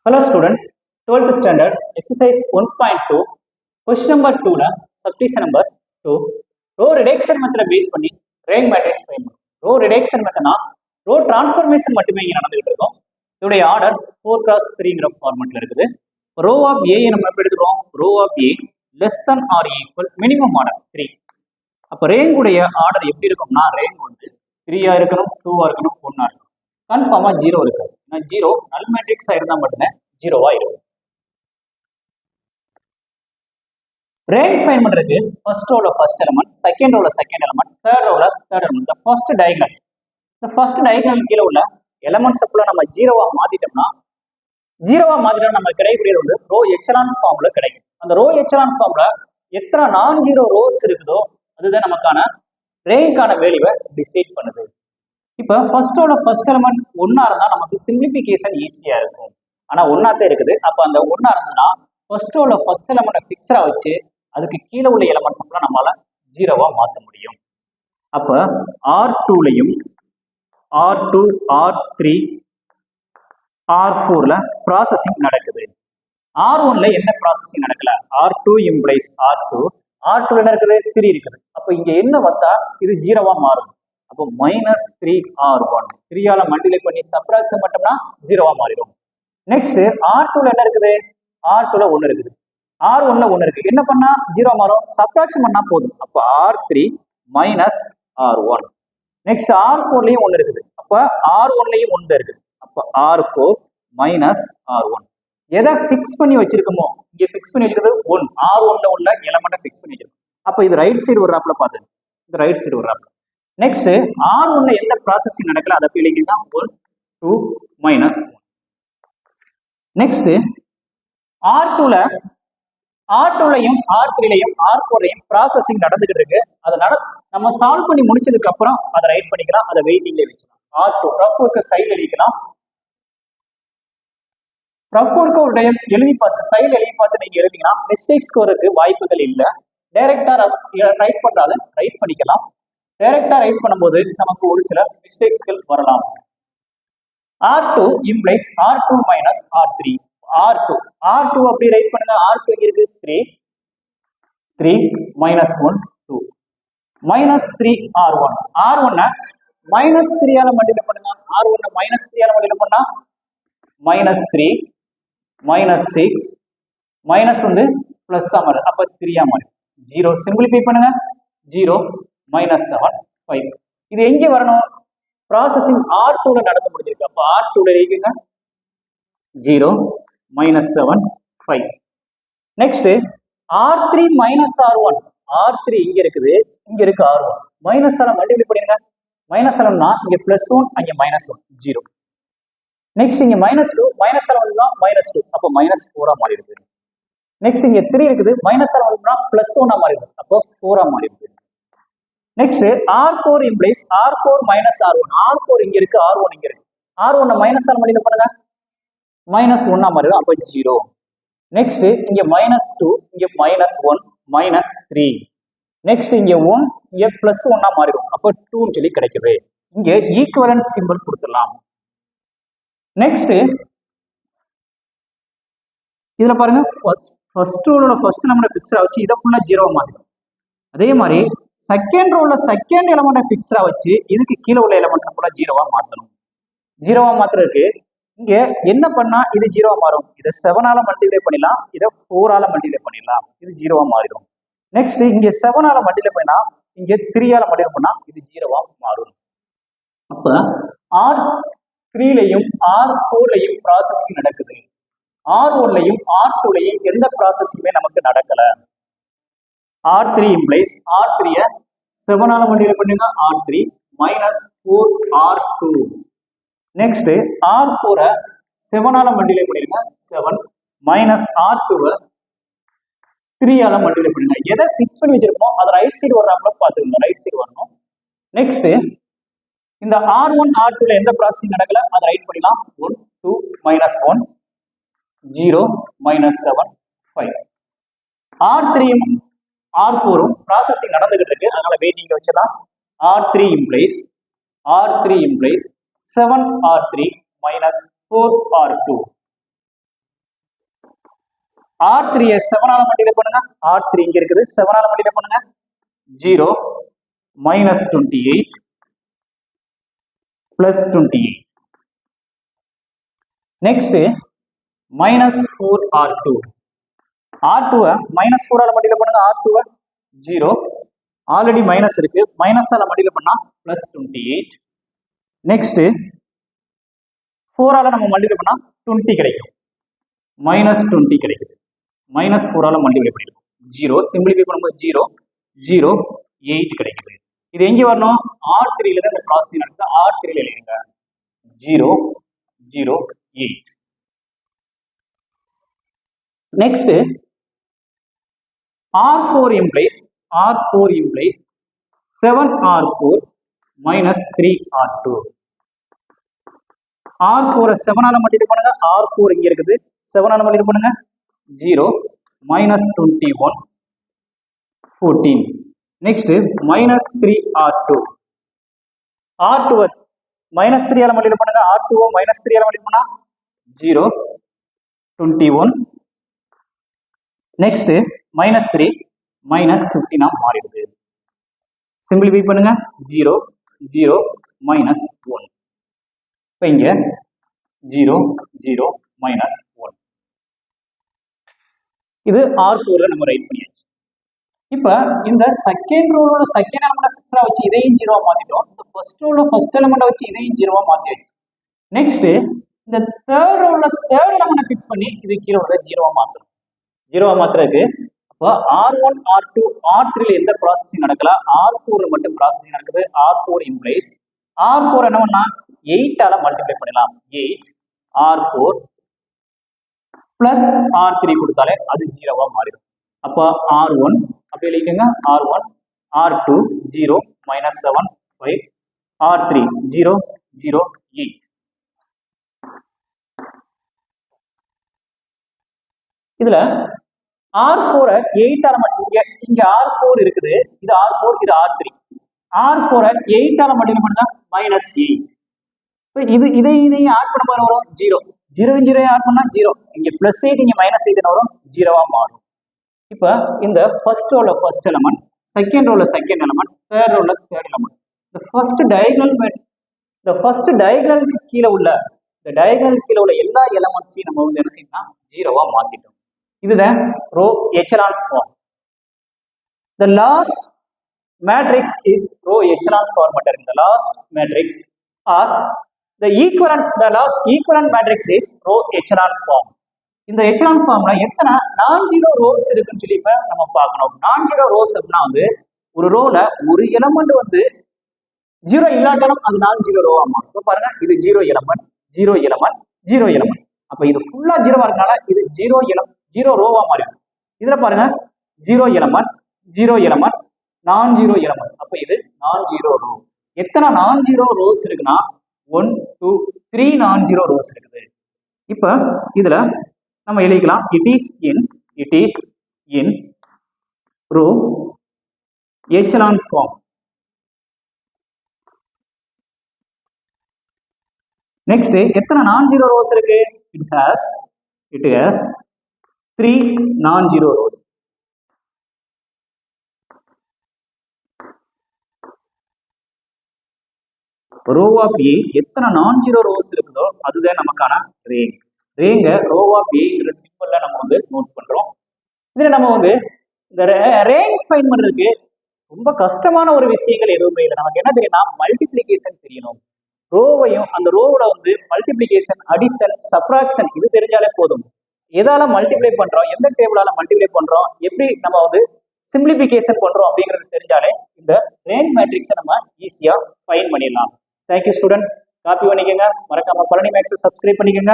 Hello student, 12th standard, exercise 1.2, question number 2 ல subdivision number 2, row reduction method base பண்ணி rank matrix find பண்ணும். row reduction methodனா row transformation மட்டுமே இங்க நடந்துகிட்டு இருக்கும். இதோட ஆர்டர் 4x3ங்கிற ஃபார்மட்ல இருக்குது. row of A நம்ம எப்படி எடுத்துறோம்? row of A less than or equal minimum order 3. அப்ப rank உடைய ஆர்டர் எப்படி இருக்கும்னா rank வந்து 3 இருக்கணும், 2 இருக்கணும், 1 இருக்கணும். கன்ஃபார்மா 0 இருக்காது. ஏன்னா 0 நல் மேட்ரிக்ஸ் இருந்தா மட்டுமே 0வா இருக்கும். ரேங்க் ஃபைண்ட் பண்றதுக்கு ஃபர்ஸ்ட் ரோல ஃபர்ஸ்ட் எலிமெண்ட், செகண்ட் ரோல செகண்ட் எலிமெண்ட், தேர்ட் ரோல தேர்ட் எலிமெண்ட், இந்த ஃபர்ஸ்ட் டயகனல். இந்த ஃபர்ஸ்ட் டயகனல் கீழே உள்ள எலிமெண்ட்ஸ் ஃபுல்லா நம்ம 0வா மாத்திட்டோம்னா நமக்கு கிடைக்கக்கூடியது வந்து ரோ எச்சலான் ஃபார்ம்ல கிடைக்கும். அந்த ரோ எச்சலான் ஃபார்ம்ல எத்தனை நான் ஜீரோ ரோஸ் இருக்குதோ அதுதான் நமக்கான ரேங்கான வேல்யூவை டிசைட் பண்ணுது. இப்போ ஃபர்ஸ்டோட ஃபர்ஸ்ட் எலிமெண்ட் ஒன்னா இருந்தா நமக்கு சிம்பிளிஃபிகேஷன் ஈஸியா இருக்கும். ஆனா ஒன்னாத்தே இருக்குது. அப்ப அந்த ஒன்னா இருந்ததுன்னா ஃபர்ஸ்டோட ஃபர்ஸ்ட் எலிமெண்ட் பிக்ஸரா வச்சு அதுக்கு கீழே உள்ள எலிமெண்ட்ஸ் எல்லாம் நம்மளால 0வா மாற்ற முடியும். அப்ப R2லையும் R2, R3, R4ல ப்ராசஸிங் நடக்குது. R1ல என்ன ப்ராசஸிங் நடக்கல? R2 இம்ப்ளைஸ் R2, R2 என்ன இருக்குது? 3 இருக்குது. அப்ப இங்க என்ன வந்தா இது 0வா மாறும். அப்போ -3R1 3ஆல மல்டிப்ளை பண்ணி சப்ட்ராக்ஷன் பண்ணோம்னா 0வா மாறிடும். நெக்ஸ்ட் R2ல என்ன இருக்குது? R2ல 1 இருக்குது. R1ல 1 இருக்கு. என்ன பண்ணா 0 மாறும்? சப்ட்ராக்ஷன் பண்ணா போதும். அப்ப R3 -R1. நெக்ஸ்ட் R4லயும் 1 இருக்குது. அப்ப R1லயும் 1 இருக்குது. அப்ப R4 -R1. எதை ஃபிக்ஸ் பண்ணி வச்சிருக்கோமோ இங்க ஃபிக்ஸ் பண்ணி வச்சிருக்கிறது 1. R1ல உள்ள எலிமெண்ட்டை ஃபிக்ஸ் பண்ணி வச்சிருக்கோம். அப்ப இது ரைட் சைடு வர்றாப்ல பாத்து. இந்த ரைட் சைடு வர்றாப்ல. நெக்ஸ்ட் R1ல எந்த ப்ராசஸிங் நடக்கல அதை ஃபீலிங் தான் 1, 2, -1. நெக்ஸ்ட் R2லையும் R3லையும் R4லையும் ப்ராசஸிங் நடந்துகிட்டு இருக்கு. அதனால நம்ம சால்வ் பண்ணி முடிச்சதுக்கு அப்புறம் அதை ரைட் பண்ணிக்கலாம். அதை வெயிட்டிங்ல வச்சுக்கலாம். R2 ரஃப்க்கு சைடு எழுதிக்கலாம். ரஃப்க்கு ஒரு டைம் எழுதி பார்த்து சைடு எழுதி பார்த்து நீங்க எழுதிங்கன்னா மிஸ்டேக் ஸ்கோருக்கு வாய்ப்புகள் இல்லை. டைரக்டா ரைட் பண்றாலும் ரைட் பண்ணிக்கலாம். டைரக்டா ரைட் பண்ணும்போது நமக்கு ஒரு சில மிஸ்டேக்ஸ்கள் வரலாம். R2 implies R2 -R3. R2 அப்படி ரைட் பண்ணுங்க. R2 இருக்கு 3 -1 2 -3R1. R1 -3ஆல மல்டிப்ளை பண்ணுங்க. R1 -3ஆல மல்டிப்ளை பண்ணா -3 -6 மைனஸ் வந்து பிளஸ் ஆ மாறும். அப்ப 3ஆ மாறும். 0 சிம்பிளிஃபை பண்ணுங்க. 0 -7 5. இது எங்க வரணும்? ப்ராசஸிங் R2ல நடந்து முடிஞ்சிருக்கு. அப்ப R2ல இருக்குங்க 0 -7 5. Next R3 -R1. R3 இங்க இருக்குது, இங்க இருக்கு R1. மைனஸால மல்டிப்ளை பண்ணிருங்க. -7னா இங்க +1 அங்க -1 0. நெக்ஸ்ட் இங்க -2 -7 வந்தா -2 அப்ப -4ஆ மாறிடுது. நெக்ஸ்ட் இங்க 3 இருக்குது. -7 வந்தா +1ஆ மாறிடுது. அப்போ 4ஆ மாறிடுது. Next R4 implies R4 -R1. R4 இங்க இருக்கு, R1 இங்க இருக்கு. R1 -7 மல்டிப்ளை பண்ணுங்க. -1ஆ மாறிடும். அப்ப 0. நெக்ஸ்ட் இங்க -2 இங்க -1 -3. நெக்ஸ்ட் இங்க 1 இங்க +1ஆ மாறிடும். அப்ப 2ன்னு சொல்லி கிடைக்குது. இங்க ஈக்குவலன்ட் சிம்பல் கொடுத்துடலாம். நெக்ஸ்ட் இதுல பாருங்க ஃபர்ஸ்ட் ரோலோட ஃபர்ஸ்ட் எலிமெண்ட் ஃபிக்ஸரா வச்சு இத ஃபுல்லா 0வா மாறிடும். அதே மாதிரி செகண்ட் ரோல செகண்ட் எலிமெண்ட் ஃபிக்ஸரா வச்சு இதுக்கு கீழே உள்ள எலிமெண்ட்ஸ் ஃபுல்லா 0வா மாத்தணும். 0வா மாத்துறதுக்கு இங்க என்ன பண்ணா இது 0வா மாறும்? இத 7ஆல மல்டிப்ளை பண்ணிடலாம், இத 4ஆல மல்டிப்ளை பண்ணிடலாம். இது 0வா மாறிடும். நெக்ஸ்ட் இங்க 7ஆல மல்டிப்ளை பண்ணா இங்க 3ஆல மல்டிப்ளை பண்ணா இது 0வா மாறும். அப்ப R3லையும் R4லையும் ப்ராசஸிங் நடக்குது. R1லையும் R2லையும் எந்த ப்ராசஸிங்குமே நமக்கு நடக்கல. R3 இம்ப்ளைஸ் R3ய 7ஆல மல்டிப்ளை பண்ணுங்க. R3 -4R2. நெக்ஸ்ட் R4 7ஆல மல்டிப்ளை பண்ணிருங்க. 7 -R2 3ஆல மல்டிப்ளை பண்ணுங்க. எதை ஃபிக்ஸ் பண்ணி வச்சிருக்கோமோ அது ரைட் சைடு வர்றாங்களோ பாத்துக்கோங்க. ரைட் சைடு வரணும். நெக்ஸ்ட் இந்த R1 R2ல எந்த ப்ராசஸிங் நடக்கல அதை ரைட் பண்ணிடலாம். 1 2 -1 0 -7 5. R3யும் R4ம் ப்ராசஸிங் நடந்துகிட்டு இருக்கு. அதனால வெயிட்டிங் வச்சலாம். R3 implies 7R3 -4R2. R3 7ஆல மல்டிப்ளை பண்ணுங்க. R3 இங்க இருக்குது. 7ஆல மல்டிப்ளை பண்ணுங்க. 0 minus 28 plus 28. Next minus 4R2. R2 minus 4ஆல மல்டிப்ளை பண்ணுங்க. R2 0 ஆல்ரெடி மைனஸ் இருக்கு. மைனஸால மல்டிப்ளை பண்ணா plus 28. நெக்ஸ்ட் 4ஆல நம்ம மல்டிப்ளை பண்ணா 20 கிடைக்கும். minus 20 கிடைக்குது. minus 4ஆல மல்டிப்ளை பண்ணிருக்கோம். 0 சிம்பிளிஃபை பண்ணும்போது 0 0 8 கிடைக்குது. இது எங்க வரணும்? R3 ல தான் இந்த ப்ராசஸ் நடக்குது. R3 ல எழுதுங்க. 0 0 8. Next R4 implies 7R4 minus 3R2. R4 7ஆல மல்டிப்ளை பண்ணுங்க. R4 இங்க இருக்குது. 7ஆல மல்டிப்ளை பண்ணுங்க. 0 minus 21 14. Next minus 3R2. R2 minus 3 ஆல மல்டிப்ளை பண்ணுங்க. R2 minus 3 ஆல மல்டிப்ளை பண்ணா 0 21. Next minus 3 minus 15 மாறிடுது. சிம்பிளிஃபை பண்ணுங்க. 0 0 minus 1. இப்போ இங்க 0 0 minus 1. இது R4 ல நம்ம ரைட் பண்ணியாச்சு. இப்ப இந்த செகண்ட் ரோவோட செகண்ட் எலிமெண்ட் ஃபிக்ஸா வச்சு இதையும் 0 மாத்திட்டோம். இந்த ஃபர்ஸ்ட் ரோல ஃபர்ஸ்ட் எலிமெண்ட் வச்சு இதையும் 0 மாத்தியாச்சு. நெக்ஸ்ட் இந்த தேர்ட் ரோல தேர்ட் எலிமெண்ட் ஃபிக்ஸ் பண்ணி இது கீழ உள்ள 0 மாத்தணும். 0 மாத்துறதுக்கு அப்ப R1 R2 R3 ல எந்த ப்ராசஸிங் நடக்கல, R4 ல மட்டும் ப்ராசஸிங் நடக்குது. R4 இம்ப்ளைஸ் R4 என்ன பண்ணா 8 ஆல மல்டிப்ளை பண்ணலாம். 8 R4 பிளஸ் R3 கொடுத்தாலே அது 0வா மாறிடும். அப்ப R1 அப்படி எழுதிக்கங்க. R1 R2 0 minus 7 5 R3 0 0 8. இதுல R4 8 ஆல இங்க R4 இருக்குது. இது R4 இது R3. R4 8 ஆல மல்டிப்ளை பண்ணா minus 8. இது இதையும் ஆட் பண்ணும்போது வரும் 0 0 0 ஆட் பண்ணா 0. இங்க plus 8 இங்க minus 8 வரும் 0வா மாறும். இப்ப இந்த ஃபர்ஸ்ட் ரோல ஃபர்ஸ்ட் எலிமெண்ட், செகண்ட் ரோல செகண்ட் எலிமெண்ட், தேர்ட் ரோல தேர்ட் எலிமெண்ட். இந்த ஃபர்ஸ்ட் டயகனலுக்கு கீழ உள்ள எல்லா எலிமெண்ட்ஸையும் நம்ம வந்து என்ன செய்யணும் 0வா மாத்திட்டோம். இதுதான் row echelon form. The last matrix is row echelon formatter. In the last matrix or the last equivalent matrix is row echelon form. இந்த echelon formல எத்தனை நான் ஜீரோ ரோஸ் இருக்குன்னு சொல்லி இப்ப நம்ம பார்க்கணும். நான் ஜீரோ ரோஸ் அப்படின்னா வந்து ஒரு ரோல ஒரு எலிமெண்ட் வந்து 0 இல்லாட்டாலும் அது நான் ஜீரோ ரோவா மாறும். இப்ப பாருங்க இது 0 எலிமெண்ட் 0 எலிமெண்ட் 0 எலிமெண்ட். அப்ப இது ஃபுல்லா 0வா இருக்கனால இது 0 ரோவா மாறிடும். இதுல பாருங்க 0 எலிமெண்ட் 0 எலிமெண்ட் நான் ஜீரோ எலிமெண்ட். அப்ப இது நான் ஜீரோ ரோ. எத்தனை நான் ஜீரோ ரோஸ் இருக்குன்னா 1 2 3 நான் ஜீரோ ரோஸ் இருக்குது. இப்ப இதுல நம்ம எழுதிக்கலாம் it is in row echelon form. Next எத்தனை நான் ஜீரோ ரோஸ் இருக்கு? it has 3 நான் ஜீரோ ரோஸ். ரோ ஆஃப் ஏ எத்தனை நான் ஜீரோ ரோஸ் இருக்குதோ அதுதான் நமக்கான ரேங்க். ரேங்க ரோ ஆஃப் ஏங்கிற சிம்பிள்ல நம்ம வந்து நோட் பண்றோம். இதுல நம்ம வந்து இந்த ரேங்க் ஃபைண்ட் பண்றதுக்கு ரொம்ப கஷ்டமான ஒரு விஷயங்கள் எதுவுமே இல்லை. நமக்கு என்ன தெரியும்னா மல்டிப்ளிகேஷன் தெரியணும். ரோவையும் அந்த ரோவோட வந்து மல்டிப்ளிகேஷன் அடிஷன் சப்ராக்ஷன் இது தெரிஞ்சாலே போதும். எதால மல்டிப்ளை பண்றோம், எந்த டேபிளால மல்டிப்ளை பண்றோம், எப்படி நம்ம வந்து சிம்பிளிபிகேஷன் பண்றோம் அப்படிங்கிறது தெரிஞ்சாலே இந்த ரேங்க் மேட்ரிக்ஸை நம்ம ஈஸியா ஃபைண்ட் பண்ணிடலாம். Thank you student. காப்பி பண்ணிக்கோங்க. மறக்காம பழனி மேக்ஸை சப்ஸ்கிரைப் பண்ணிக்கோங்க.